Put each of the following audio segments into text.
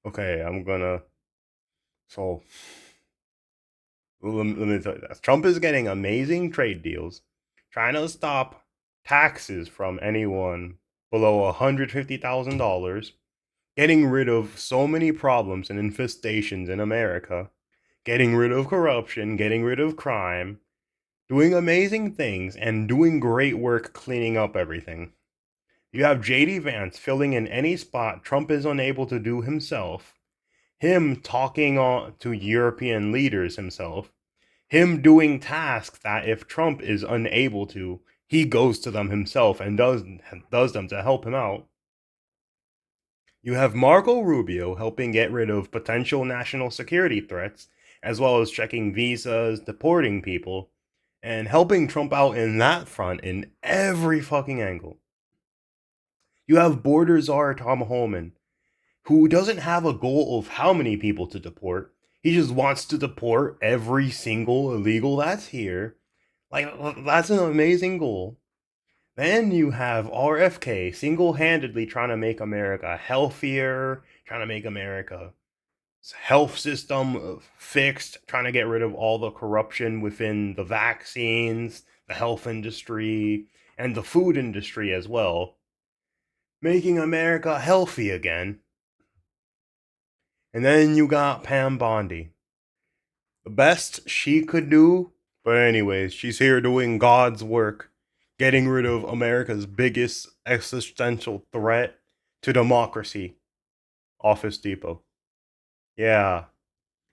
Okay, I'm gonna. So, let me tell you this. Trump is getting amazing trade deals, trying to stop taxes from anyone below $150,000, getting rid of so many problems and infestations in America, getting rid of corruption, getting rid of crime, doing amazing things, and doing great work cleaning up everything. You have JD Vance filling in any spot Trump is unable to do himself, him talking to European leaders himself, him doing tasks that if Trump is unable to, he goes to them himself and does them to help him out. You have Marco Rubio helping get rid of potential national security threats, as well as checking visas, deporting people, and helping Trump out in that front in every fucking angle. You have border czar Tom Homan, who doesn't have a goal of how many people to deport. He just wants to deport every single illegal that's here. Like, that's an amazing goal. Then you have RFK single handedly trying to make America healthier, trying to make America's health system fixed, trying to get rid of all the corruption within the vaccines, the health industry, and the food industry as well, making America healthy again. And then you got Pam Bondi. The best she could do, but anyways, she's here doing God's work, getting rid of America's biggest existential threat to democracy, Office Depot. Yeah.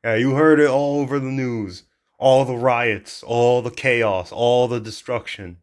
Yeah, you heard it all over the news. All the riots, all the chaos, all the destruction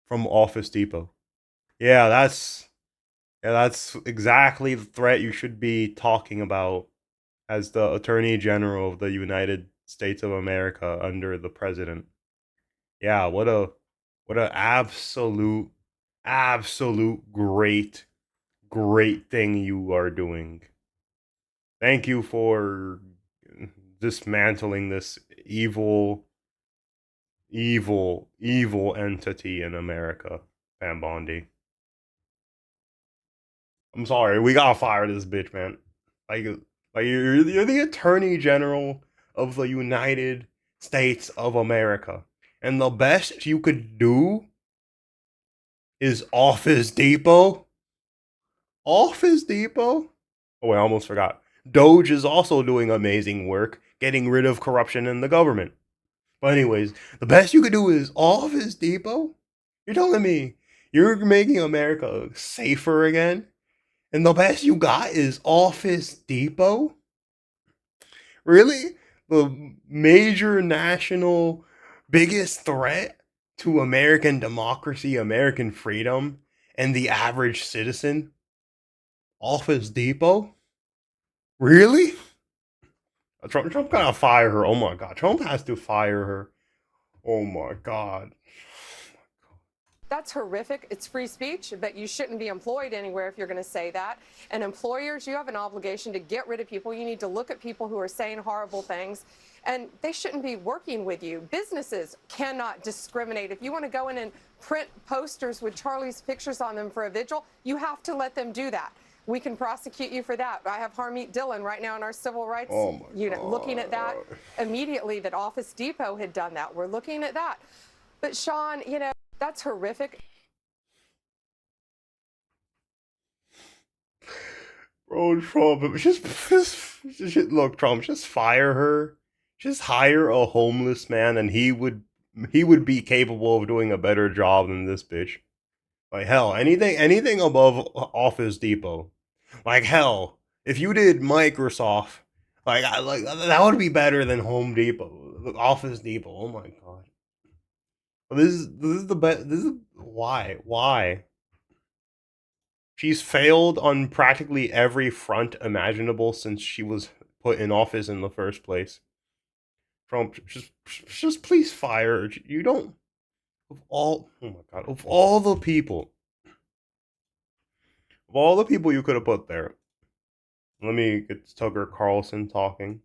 from Office Depot. Yeah, that's exactly the threat you should be talking about as the Attorney General of the United States of America under the president. Yeah, what a absolute great thing you are doing. Thank you for dismantling this evil entity in America, Pam Bondi. I'm sorry, we gotta fire this bitch, man. Like, you're the Attorney General of the United States of America, and the best you could do is Office Depot. Office Depot. Oh, wait, I almost forgot. Doge is also doing amazing work, getting rid of corruption in the government. But anyways, the best you could do is Office Depot. You're telling me you're making America safer again? And the best you got is Office Depot? Really? The major national biggest threat to American democracy, American freedom, and the average citizen? Office Depot? Really? Trump gotta fire her. Oh my god. Trump has to fire her. Oh my god. That's horrific. It's free speech, but you shouldn't be employed anywhere if you're going to say that. And employers, you have an obligation to get rid of people. You need to look at people who are saying horrible things, and they shouldn't be working with you. Businesses cannot discriminate. If you want to go in and print posters with Charlie's pictures on them for a vigil, you have to let them do that. We can prosecute you for that. I have Harmeet Dillon right now in our civil rights Oh my unit looking at that god. immediately, that Office Depot had done that. We're looking at that. But Sean, that's horrific. Bro, Trump, look, Trump, just fire her. Just hire a homeless man, and he would be capable of doing a better job than this bitch. Like hell, anything above Office Depot. Like hell, if you did Microsoft, like that would be better than Home Depot, Office Depot. Oh my god, this is the best. This is why she's failed on practically every front imaginable since she was put in office in the first place. Trump, just please fire her. You don't oh my god, of all the people you could have put there. Let me get Tucker Carlson talking.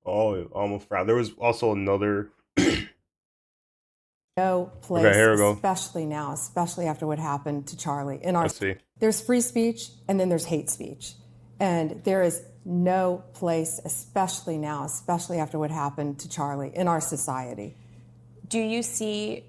Oh, I almost forgot. There was also No Okay, place, here we go. especially now, especially after what happened to Charlie. Let's see. There's free speech and then there's hate speech. And there is no place, especially now, especially after what happened to Charlie in our society. Do you see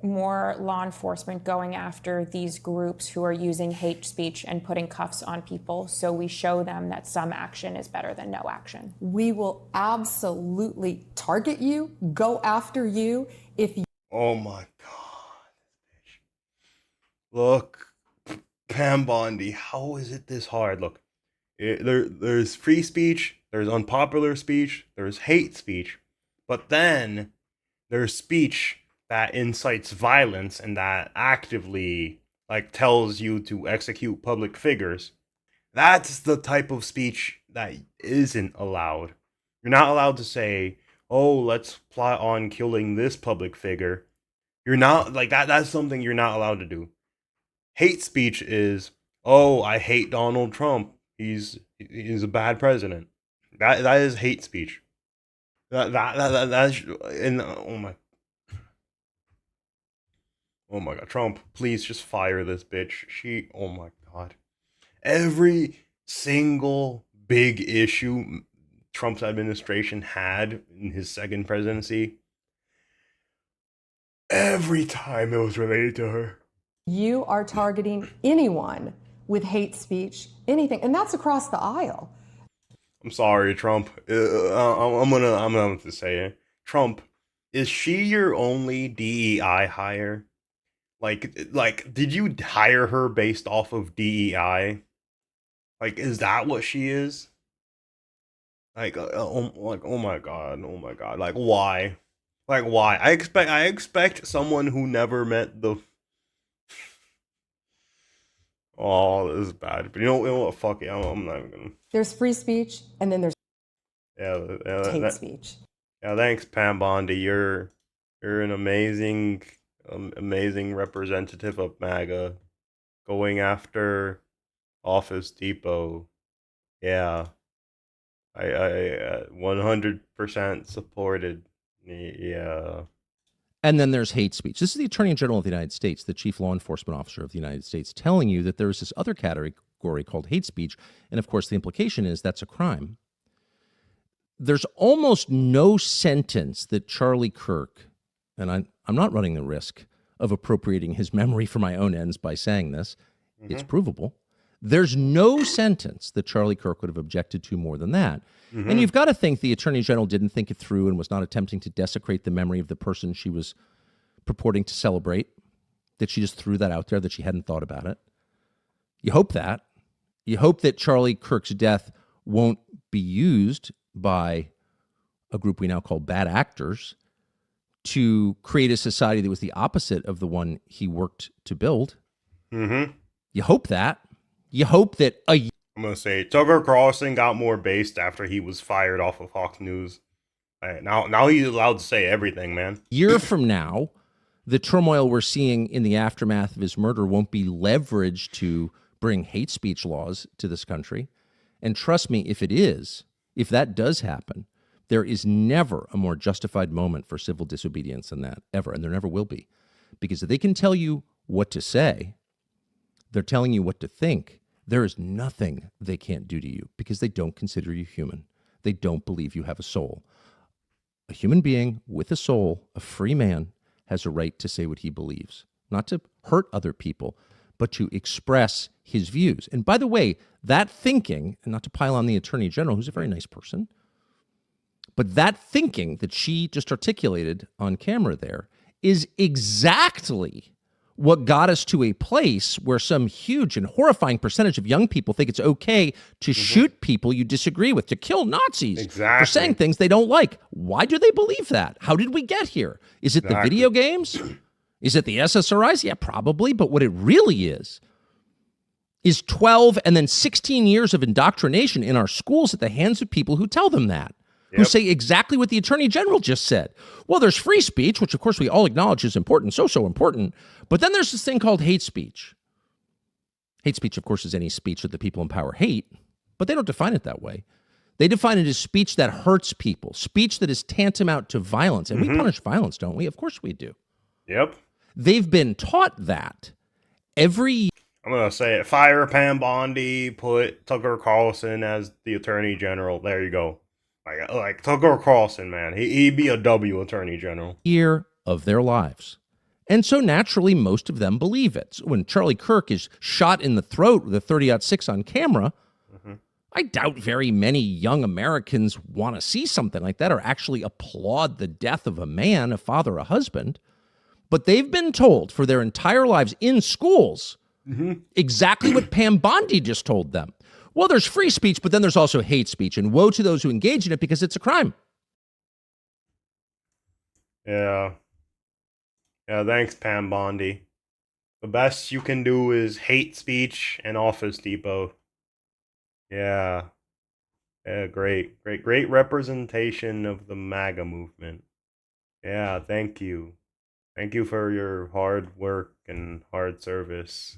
more law enforcement going after these groups who are using hate speech and putting cuffs on people so we show them that some action is better than no action? We will absolutely target you, go after you if you. Oh my God. Look, Pam Bondi, how is it this hard? Look, there's free speech, there's unpopular speech, there's hate speech, but then there's speech that incites violence and that actively like tells you to execute public figures. That's the type of speech that isn't allowed. You're not allowed to say, "Oh, let's plot on killing this public figure." You're not like that. That's something you're not allowed to do. Hate speech is, "Oh, I hate Donald Trump. He's a bad president." That is hate speech. That's and oh my God, Trump, please just fire this bitch. Oh my God. Every single big issue Trump's administration had in his second presidency, every time it was related to her. You are targeting anyone with hate speech, anything, and that's across the aisle. I'm sorry, Trump. I'm gonna have to say it. Trump, is she your only DEI hire? Like, did you hire her based off of DEI? Like, is that what she is? Oh my God, oh my God. Like, why? Like, why? I expect someone who never met the. Oh, this is bad. But you know what? Fuck it. I'm not even gonna. There's free speech, and then there's hate Yeah, speech. yeah. Thanks, Pam Bondi. You're an amazing representative of MAGA, going after Office Depot. Yeah, I 100% supported. Yeah. And then there's hate speech. This is the Attorney General of the United States, the Chief Law Enforcement Officer of the United States, telling you that there is this other category called hate speech. And of course, the implication is that's a crime. There's almost no sentence that Charlie Kirk, and I'm not running the risk of appropriating his memory for my own ends by saying this. Mm-hmm. It's provable. There's no sentence that Charlie Kirk would have objected to more than that. Mm-hmm. And you've got to think the Attorney General didn't think it through and was not attempting to desecrate the memory of the person she was purporting to celebrate, that she just threw that out there, that she hadn't thought about it. You hope that. You hope that Charlie Kirk's death won't be used by a group we now call bad actors to create a society that was the opposite of the one he worked to build. Mm-hmm. You hope that. You hope that I'm going to say Tucker Carlson got more based after he was fired off of Fox News. Now he's allowed to say everything, man. Year from now, the turmoil we're seeing in the aftermath of his murder won't be leveraged to bring hate speech laws to this country. And trust me, if that does happen, there is never a more justified moment for civil disobedience than that, ever. And there never will be. Because if they can tell you what to say, they're telling you what to think. There is nothing they can't do to you because they don't consider you human. They don't believe you have a soul. A human being with a soul, a free man, has a right to say what he believes, not to hurt other people, but to express his views. And by the way, that thinking, and not to pile on the Attorney General, who's a very nice person, but that thinking that she just articulated on camera there is exactly what got us to a place where some huge and horrifying percentage of young people think it's okay to shoot people you disagree with, to kill Nazis for saying things they don't like. Why do they believe that? How did we get here? Is it the video games? Is it the SSRIs? Yeah, probably. But what it really is 12 and then 16 years of indoctrination in our schools at the hands of people who tell them that. Who say exactly what the Attorney General just said. Well, there's free speech, which of course we all acknowledge is important, so important. But then there's this thing called hate speech. Hate speech, of course, is any speech that the people in power hate, but they don't define it that way. They define it as speech that hurts people, speech that is tantamount to violence. And we punish violence, don't we? Of course we do. Yep. They've been taught that every I'm gonna say it. Fire Pam Bondi. Put Tucker Carlson as the Attorney General. There you go. Like Tucker Carlson, man. He'd be a W Attorney General. year of their lives. And so naturally, most of them believe it. So when Charlie Kirk is shot in the throat with a 30-06 on camera, I doubt very many young Americans want to see something like that or actually applaud the death of a man, a father, a husband. But they've been told for their entire lives in schools exactly what Pam Bondi just told them. Well, there's free speech, but then there's also hate speech, and woe to those who engage in it because it's a crime. Yeah. Yeah, thanks, Pam Bondi. The best you can do is hate speech and Office Depot. Yeah. Yeah, great representation of the MAGA movement. Yeah, thank you. Thank you for your hard work and hard service.